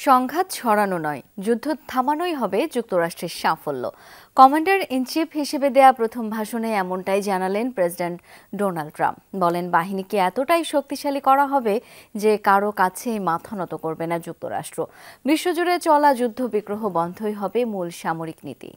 সংঘাত ছড়ানো নয়, যুদ্ধ থামানোই হবে যুক্তরাষ্ট্রের সাফল্য। কমান্ডার ইন চিফ হিসেবে দেয়া প্রথম ভাষণে এমনটাই জানালেন প্রেসিডেন্ট ডোনাল্ড ট্রাম্প। বলেন, বাহিনীকে এতটাই শক্তিশালী করা হবে যে কারো কাছেই মাথা নত করবে না যুক্তরাষ্ট্র। বিশ্বজুড়ে চলা যুদ্ধ বিগ্রহ বন্ধই হবে মূল সামরিক নীতি।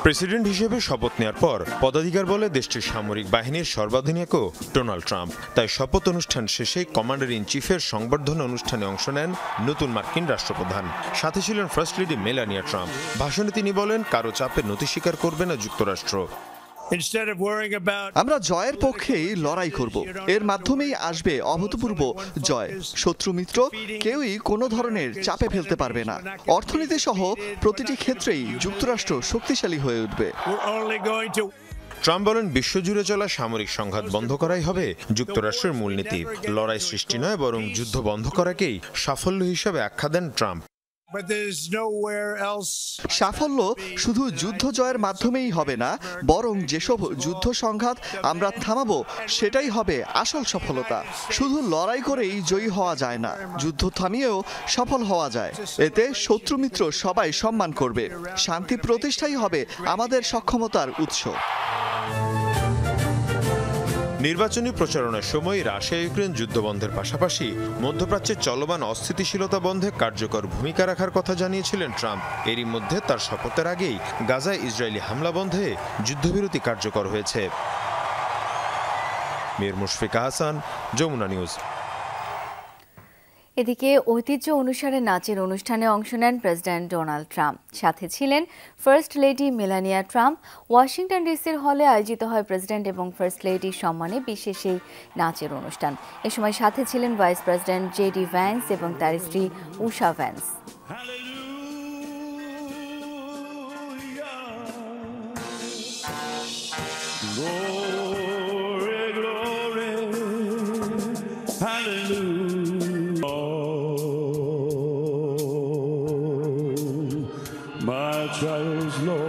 প্রেসিডেন্ট হিসেবে শপথ নেওয়ার পর পদাধিকার বলে দেশটির সামরিক বাহিনীর সর্বাধিনায়কও ডোনাল্ড ট্রাম্প। তাই শপথ অনুষ্ঠান শেষে কমান্ডার ইন চিফের সংবর্ধনা অনুষ্ঠানে অংশ নেন নতুন মার্কিন রাষ্ট্রপ্রধান। সাথে ছিলেন ফার্স্ট লেডি মেলানিয়া ট্রাম্প। ভাষণে তিনি বলেন, কারো চাপে নতি স্বীকার করবে না যুক্তরাষ্ট্র। আমরা জয়ের পক্ষেই লড়াই করব। এর মাধ্যমেই আসবে অভূতপূর্ব জয়। শত্রু মিত্র কেউই কোনো ধরনের চাপে ফেলতে পারবে না। অর্থনীতি সহ প্রতিটি ক্ষেত্রেই যুক্তরাষ্ট্র শক্তিশালী হয়ে উঠবে। ট্রাম্প বলেন, বিশ্বজুড়ে চলা সামরিক সংঘাত বন্ধ করাই হবে যুক্তরাষ্ট্রের মূলনীতি। লড়াই সৃষ্টি নয়, বরং যুদ্ধ বন্ধ করাকেই সাফল্য হিসাবে আখ্যা দেন ট্রাম্প। সাফল্য শুধু যুদ্ধ জয়ের মাধ্যমেই হবে না, বরং যেসব যুদ্ধ সংঘাত আমরা থামাবো সেটাই হবে আসল সফলতা। শুধু লড়াই করেই জয়ী হওয়া যায় না, যুদ্ধ থামিয়েও সফল হওয়া যায়। এতে শত্রু মিত্র সবাই সম্মান করবে। শান্তি প্রতিষ্ঠাই হবে আমাদের সক্ষমতার উৎস। নির্বাচনী প্রচারণার সময় রাশিয়া ইউক্রেন যুদ্ধ বন্ধের পাশাপাশি মধ্যপ্রাচ্যে চলমান অস্থিতিশীলতা বন্ধে কার্যকর ভূমিকা রাখার কথা জানিয়েছিলেন ট্রাম্প। এরই মধ্যে তার শপথের আগেই গাজায় ইসরায়েলি হামলা বন্ধে যুদ্ধবিরতি কার্যকর হয়েছে। মীর মুশফিকা হাসান, যমুনা নিউজ। এদিকে ঐতিহ্য অনুসারে নাচের অনুষ্ঠানে অংশ নেন প্রেসিডেন্ট ডোনাল্ড ট্রাম্প। সাথে ছিলেন first lady Melania Trump. Washington ডিসির হলে আয়োজিত হয় প্রেসিডেন্ট এবং ফার্স্ট লেডির সম্মানে বিশেষ এই নাচের অনুষ্ঠান। এ সময় সাথে ছিলেন ভাইস প্রেসিডেন্ট জেডি ভ্যান্স এবং তার স্ত্রী উষা ভ্যান্স। My trials, Lord.